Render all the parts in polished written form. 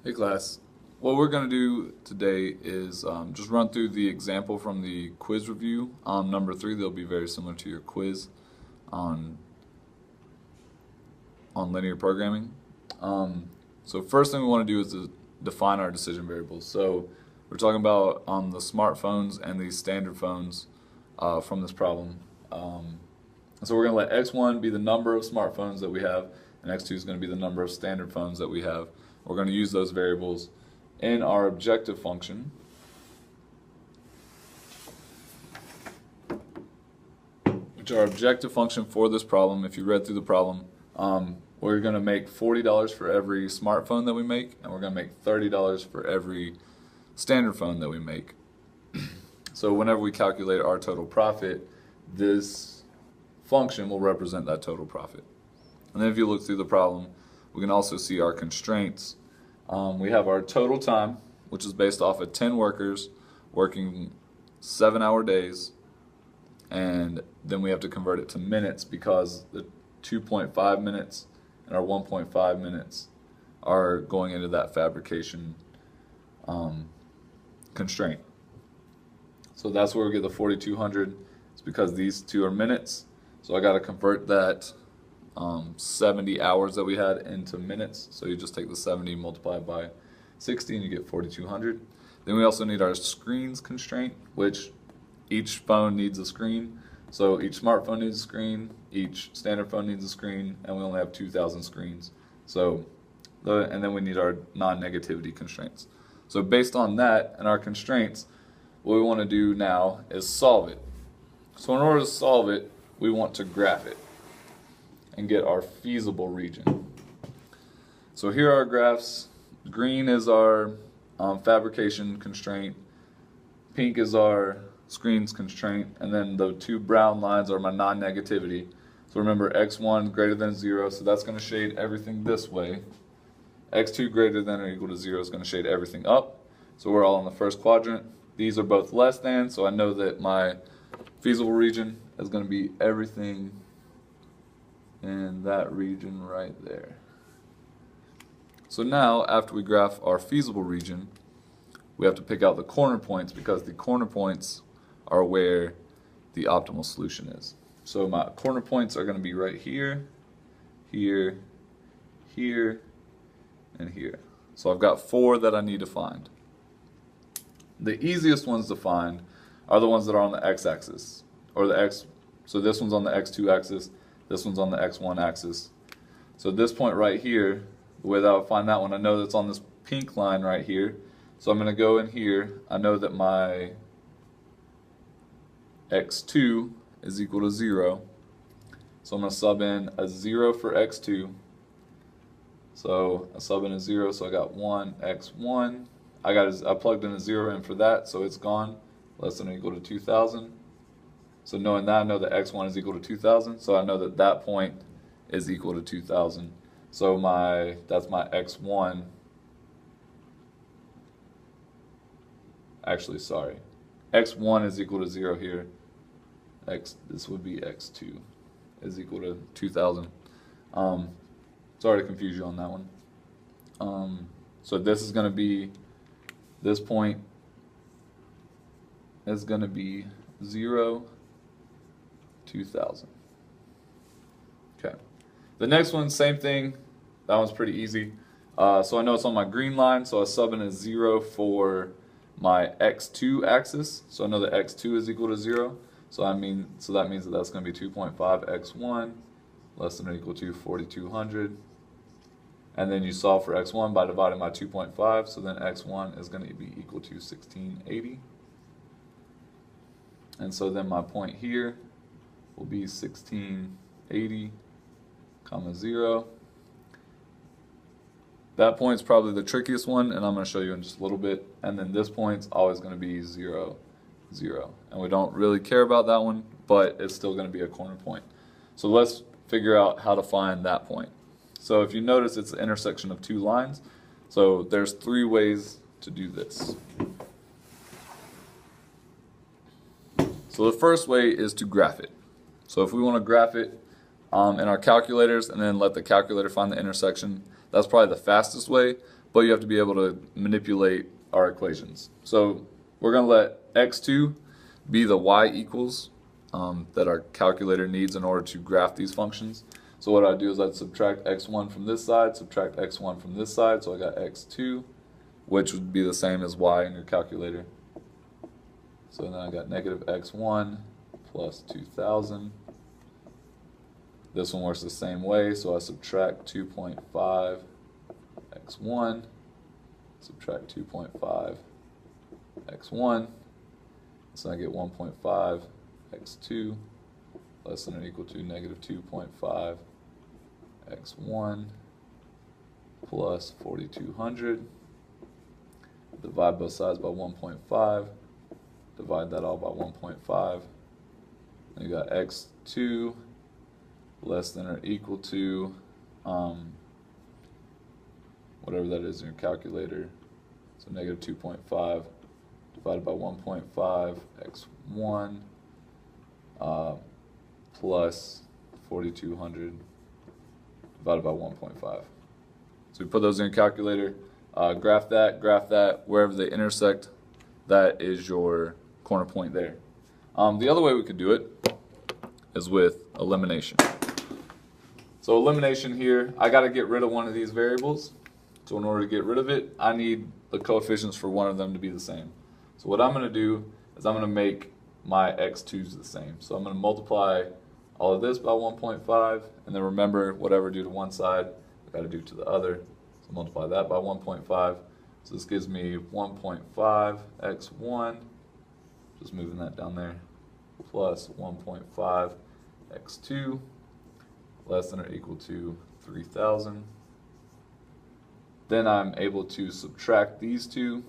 Hey class, what we're going to do today is just run through the example from the quiz review on number 3. They'll be very similar to your quiz on linear programming. So first thing we want to do is to define our decision variables. So we're talking about the smartphones and the standard phones from this problem. So we're going to let x1 be the number of smartphones that we have, and x2 is going to be the number of standard phones that we have. We're going to use those variables in our objective function. Which our objective function for this problem, if you read through the problem, we're going to make $40 for every smartphone that we make, and we're going to make $30 for every standard phone that we make. So whenever we calculate our total profit, this function will represent that total profit. And then if you look through the problem, we can also see our constraints. We have our total time, which is based off of 10 workers working 7-hour days, and then we have to convert it to minutes because the 2.5 minutes and our 1.5 minutes are going into that fabrication constraint. So that's where we get the 4,200. It's because these two are minutes, so I got to convert that 70 hours that we had into minutes. So you just take the 70 multiplied by 60 and you get 4,200. Then we also need our screens constraint, which each phone needs a screen. So each smartphone needs a screen, each standard phone needs a screen, and we only have 2,000 screens. So, and then we need our non-negativity constraints. So based on that and our constraints, what we want to do now is solve it. So in order to solve it, we want to graph it and get our feasible region. So here are our graphs. Green is our fabrication constraint, pink is our screens constraint, and then the two brown lines are my non-negativity. So remember, x1 greater than 0, so that's going to shade everything this way. x2 greater than or equal to 0 is going to shade everything up. So we're all in the first quadrant. These are both less than, so I know that my feasible region is going to be everything in that region right there. So now, after we graph our feasible region, we have to pick out the corner points because the corner points are where the optimal solution is. So my corner points are going to be right here, here, here, and here. So I've got 4 that I need to find. The easiest ones to find are the ones that are on the x-axis, or the x. So this one's on the x2 axis, this one's on the x1 axis. So this point right here, the way that I would find that one, I know that's on this pink line right here. So I'm going to go in here. I know that my x2 is equal to 0. So I'm going to sub in a 0 for x2. So I sub in a 0, so I got 1 x1. I plugged in a 0 in for that, so it's gone, less than or equal to 2,000. So knowing that, I know that x1 is equal to 2,000, so I know that that point is equal to 2,000. So that's my x1. Actually, sorry. x1 is equal to 0 here. This would be x2 is equal to 2,000. Sorry to confuse you on that one. So this is going to be, this point is going to be 0, 2,000. Okay. The next one, same thing. That one's pretty easy. So I know it's on my green line, so I sub in a 0 for my x2 axis. So I know that x2 is equal to 0. So that means that that's going to be 2.5 x1 less than or equal to 4,200. And then you solve for x1 by dividing by 2.5. So then x1 is going to be equal to 1680. And so then my point here will be 1680, comma 0. That point's probably the trickiest one, and I'm going to show you in just a little bit. And then this point's always going to be 0, 0. And we don't really care about that one, but it's still going to be a corner point. So let's figure out how to find that point. So if you notice, it's the intersection of 2 lines. So there's 3 ways to do this. So the first way is to graph it. So if we want to graph it in our calculators and then let the calculator find the intersection, that's probably the fastest way, but you have to be able to manipulate our equations. So we're going to let x2 be the y equals that our calculator needs in order to graph these functions. So what I do is I'd subtract x1 from this side, subtract x1 from this side, so I got x2, which would be the same as y in your calculator. So then I got negative x1 plus 2,000. This one works the same way, so I subtract 2.5 x1, subtract 2.5 x1, so I get 1.5 x2 less than or equal to negative 2.5 x1 plus 4,200. Divide both sides by 1.5. Divide that all by 1.5. And you got x2 less than or equal to whatever that is in your calculator. So negative 2.5 divided by 1.5 x1 plus 4,200 divided by 1.5. So we put those in your calculator, graph that, wherever they intersect, that is your corner point there. The other way we could do it is with elimination. So elimination here, I got to get rid of one of these variables. So in order to get rid of it, I need the coefficients for one of them to be the same. So what I'm going to do is I'm going to make my x2's the same. So I'm going to multiply all of this by 1.5, and then remember, whatever I do to one side, I got to do to the other. So multiply that by 1.5. So this gives me 1.5 x1, just moving that down there, plus 1.5 x2, less than or equal to 3,000. Then I'm able to subtract these two.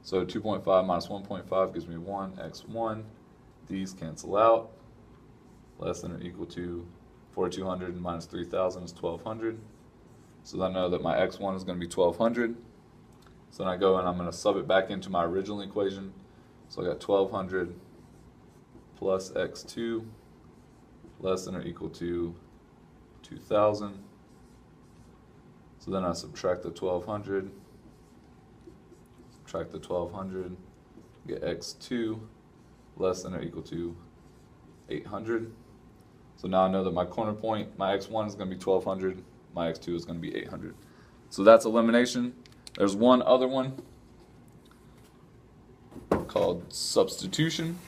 So 2.5 minus 1.5 gives me 1 x1. These cancel out. Less than or equal to 4,200 minus 3,000 is 1,200. So I know that my x1 is going to be 1,200. So then I go and I'm going to sub it back into my original equation. So I got 1,200 plus x2 less than or equal to 2,000. So then I subtract the 1,200, subtract the 1,200, get x2 less than or equal to 800. So now I know that my corner point, my x1 is going to be 1,200, my x2 is going to be 800. So that's elimination. There's one other one called substitution.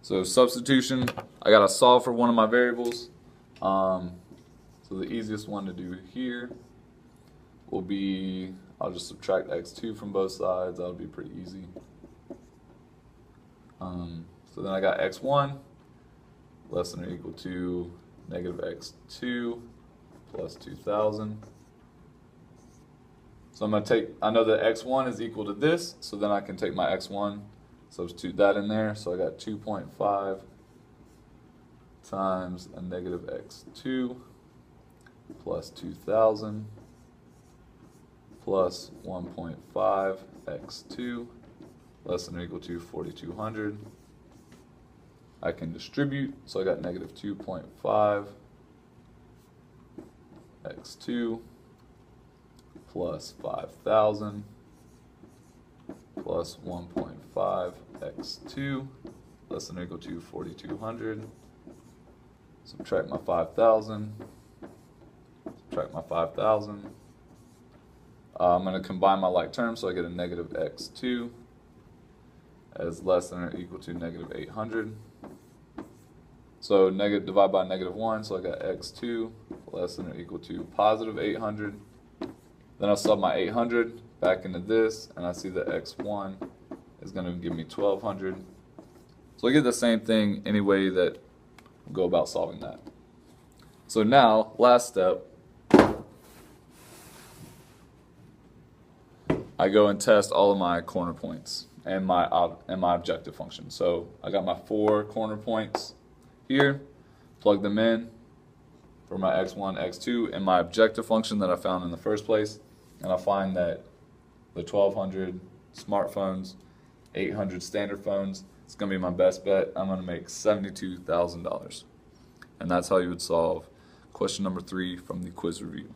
So substitution, I gotta solve for one of my variables. So the easiest one to do here will be, I'll just subtract x2 from both sides. That'll be pretty easy. So then I got x1 less than or equal to negative x2 plus 2,000. So I'm gonna take, I know that x1 is equal to this, so then I can take my x1, substitute that in there. So I got 2.5 times a negative x2 plus 2,000 plus 1.5 x2 less than or equal to 4,200. I can distribute, so I got negative 2.5 x2 plus 5,000 plus 1.5 x2 less than or equal to 4,200. Subtract my 5,000. Subtract my 5,000. I'm going to combine my like terms, so I get a negative x2 as less than or equal to negative 800. So negative divide by negative 1, so I got x2 less than or equal to positive 800. Then I'll sub my 800 back into this, and I see that x1 is going to give me 1,200. So I get the same thing any way that we'll go about solving that. So now, last step, I go and test all of my corner points and my objective function. So I got my 4 corner points here, plug them in for my x1, x2, and my objective function that I found in the first place, and I find that the 1,200 smartphones, 800 standard phones, it's going to be my best bet. I'm going to make $72,000. And that's how you would solve question number 3 from the quiz review.